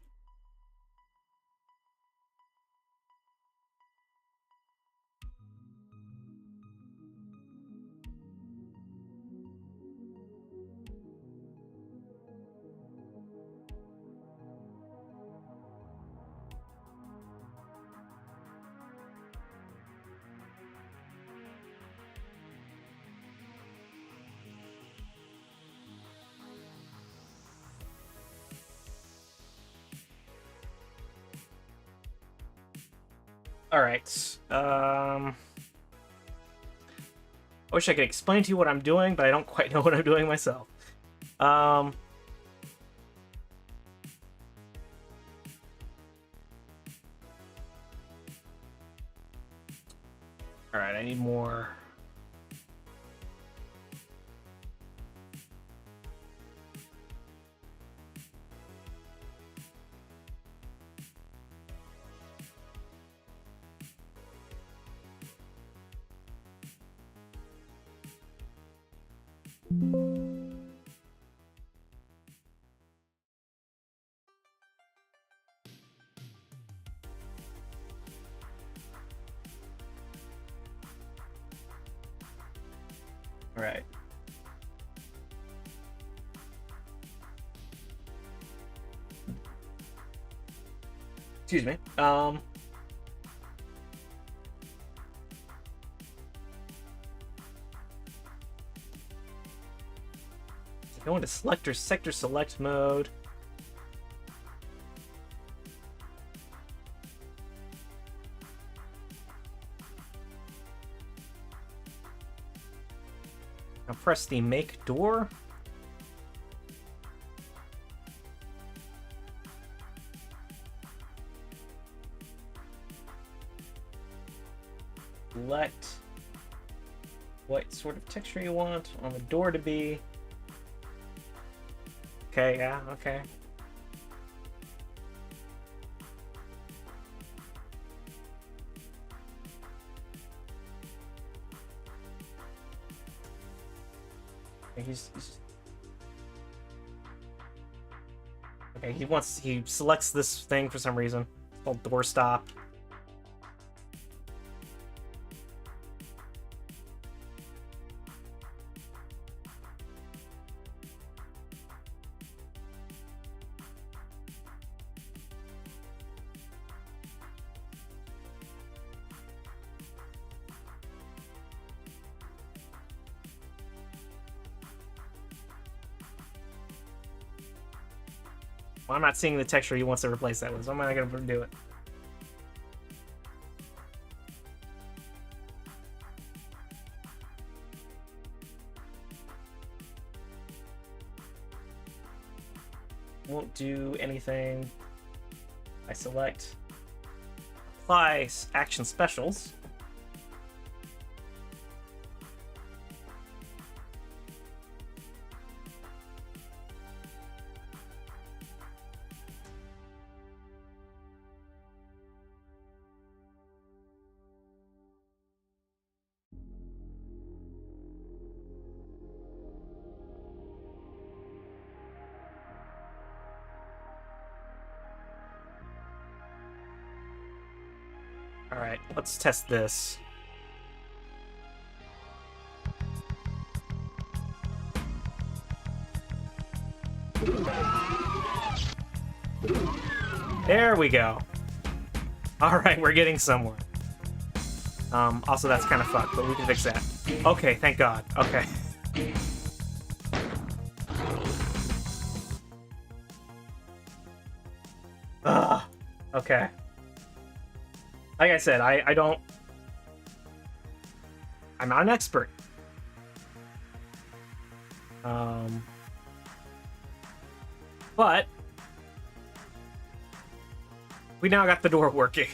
All right. I wish I could explain to you what I'm doing, but I don't quite know what I'm doing myself. All right, I need more. All right. Excuse me. Go into selector sector select mode. Now press the make door. Select what sort of texture you want on the door to be. Okay, yeah, okay. He's okay. He selects this thing for some reason. It's called door stop. Well, I'm not seeing the texture he wants to replace that with, so I'm not gonna do it. Won't do anything. I select apply action specials. All right, let's test this. There we go. All right, we're getting somewhere. Also, that's kind of fucked, but we can fix that. Okay, thank God. Okay. Ugh. Okay. Like I said, I don't... I'm not an expert. But... we now got the door working.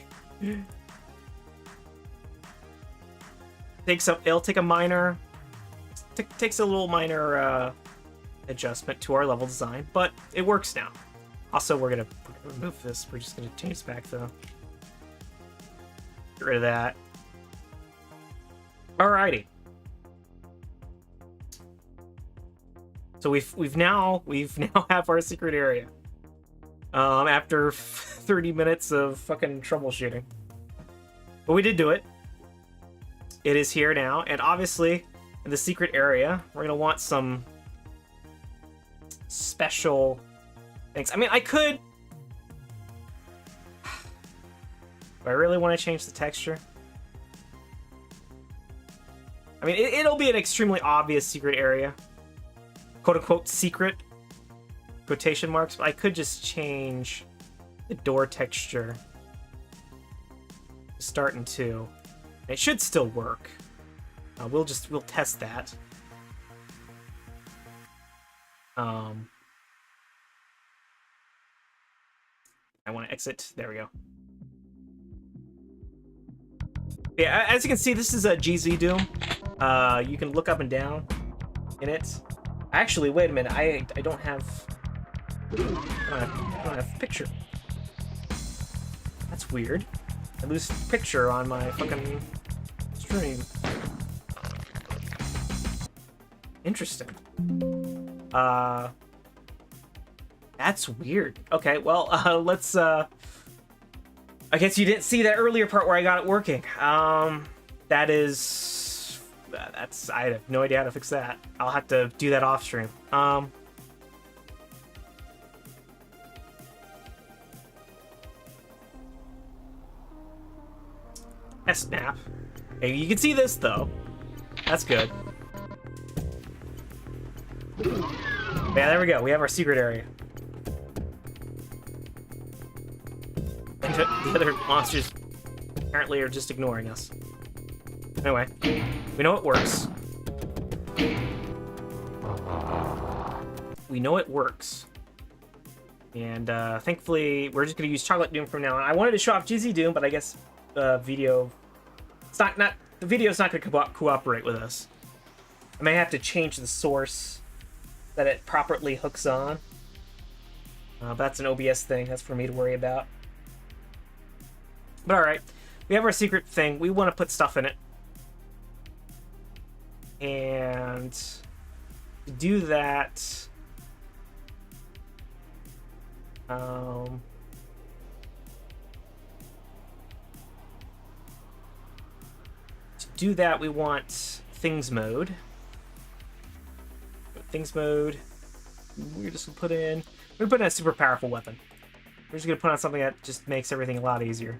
It'll take a minor... takes a little minor adjustment to our level design, but it works now. Also, we're gonna remove this. We're just gonna change this back, though. Get rid of that. Alrighty. So we've now have our secret area. After 30 minutes of fucking troubleshooting. But we did do it. It is here now, and obviously in the secret area, we're gonna want some special things. I mean, I could... Do I really want to change the texture? I mean, it'll be an extremely obvious secret area. Quote-unquote secret. Quotation marks. But I could just change the door texture starting to. It should still work. We'll test that. I want to exit. There we go. Yeah, as you can see, this is a GZ Doom. You can look up and down in it. Actually, wait a minute. I don't have picture. That's weird. I lose picture on my fucking stream. Interesting. That's weird. Okay, well, let's I guess you didn't see that earlier part where I got it working. That's I have no idea how to fix that. I'll have to do that off stream. Snap. Hey, you can see this though. That's good. Yeah, there we go. We have our secret area. And the other monsters apparently are just ignoring us. Anyway, we know it works. We know it works. And thankfully, we're just going to use Chocolate Doom from now on. I wanted to show off GZ Doom, but I guess video... It's not the video's not going to cooperate with us. I may have to change the source that it properly hooks on. But that's an OBS thing. That's for me to worry about. But alright. We have our secret thing. We want to put stuff in it. And to do that... we want things mode. Things mode. We're just gonna put in a super powerful weapon. We're just gonna put on something that just makes everything a lot easier.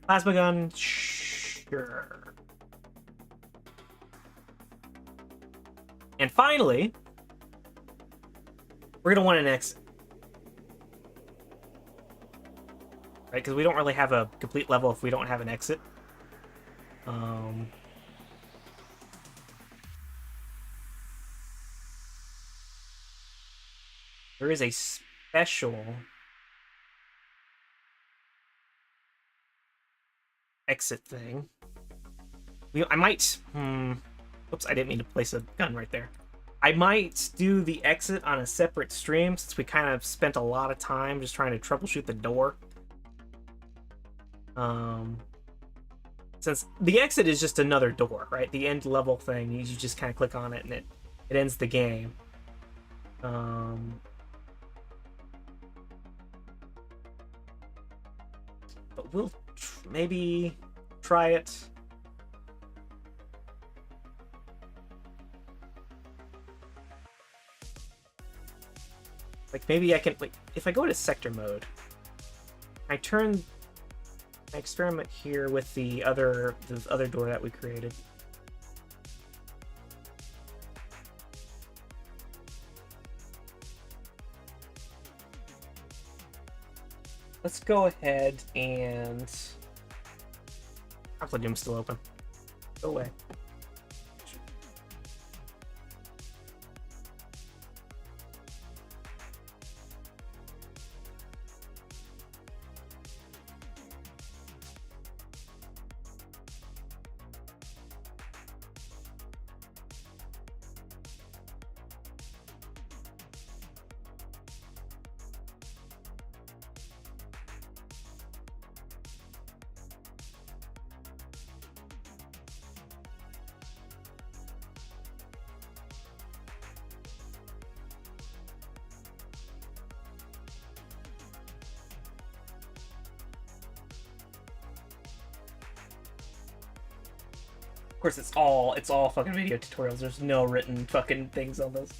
Plasma gun, sure. And finally, we're gonna want an exit. Right, because we don't really have a complete level if we don't have an exit. There is a special exit thing. I might... Oops, I didn't mean to place a gun right there. I might do the exit on a separate stream since we kind of spent a lot of time just trying to troubleshoot the door. Since the exit is just another door, right? The end level thing, you just kind of click on it and it ends the game. But we'll maybe try it. Like maybe I can, like, if I go to sector mode, I turn my experiment here with the other door that we created. Let's go ahead and... Chocolate Doom's still open. Go away. Of course, it's all fucking video tutorials. There's no written fucking things on this.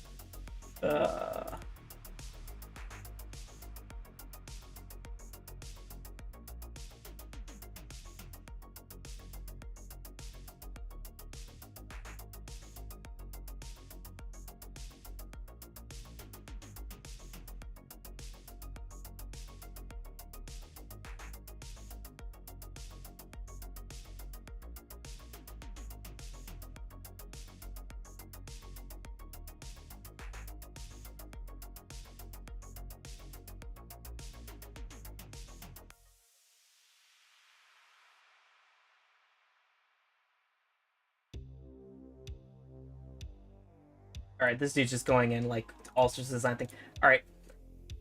All right, this dude's just going in like all sorts of design thing. All right,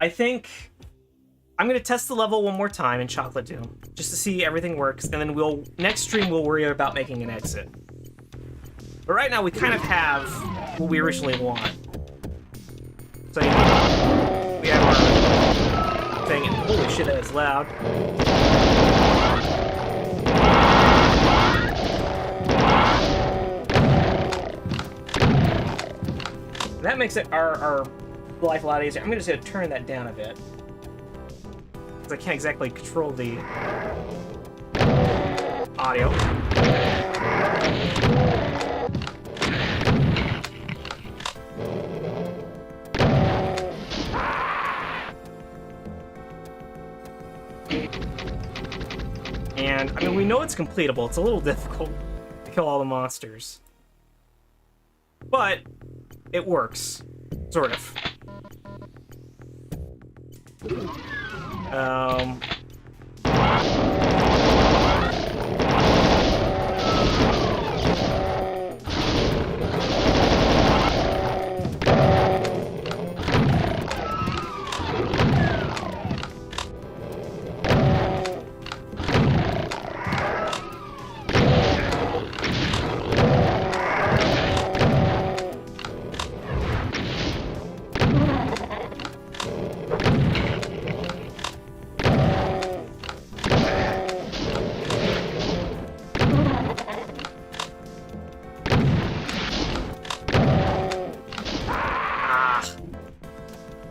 I think I'm gonna test the level one more time in Chocolate Doom just to see everything works, and then next stream we'll worry about making an exit. But right now we kind of have what we originally want. So we have our thing, and holy shit, that is loud. That makes it our life a lot easier. I'm just gonna turn that down a bit, because I can't exactly control the audio. And, I mean, we know it's completable. It's a little difficult to kill all the monsters. But it works. Sort of.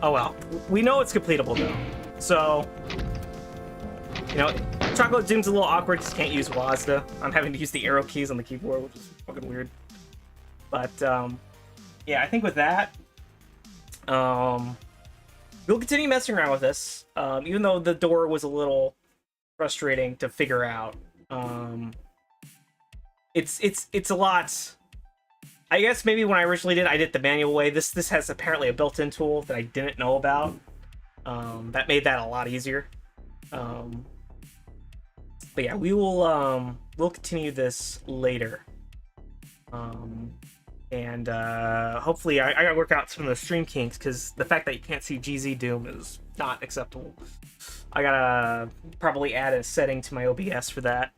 Oh well. We know it's completable though. So, you know, Chocolate Doom's a little awkward because you can't use WASD. I'm having to use the arrow keys on the keyboard, which is fucking weird. But, yeah, I think with that, we'll continue messing around with this. Even though the door was a little frustrating to figure out. It's a lot. I guess maybe when I originally did, I did the manual way. This has apparently a built-in tool that I didn't know about. That made that a lot easier. But yeah, we'll continue this later. And hopefully I gotta work out some of the stream kinks, because the fact that you can't see GZ Doom is not acceptable. I gotta probably add a setting to my OBS for that.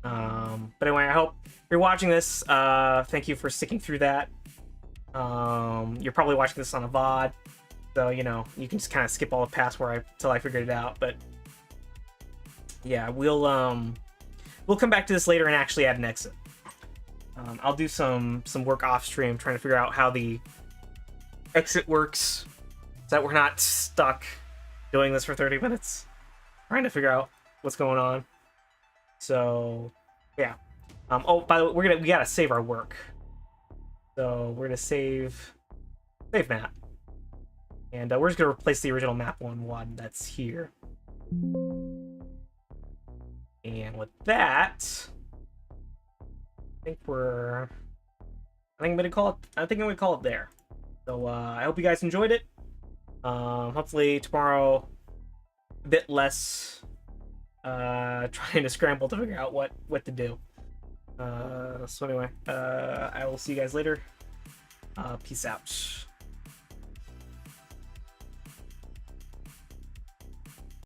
But anyway, I hope you're watching this. Thank you for sticking through that. You're probably watching this on a VOD, so you know you can just kind of skip all the past till I figured it out. But yeah, we'll come back to this later and actually add an exit. I'll do some work off stream trying to figure out how the exit works, so that we're not stuck doing this for 30 minutes trying to figure out what's going on. So yeah. Oh, by the way, we gotta save our work. So we're gonna save map, and we're just gonna replace the original map one that's here. And with that, I think I'm gonna call it there. So I hope you guys enjoyed it. Hopefully tomorrow a bit less trying to scramble to figure out what to do. So anyway, I will see you guys later. Peace out.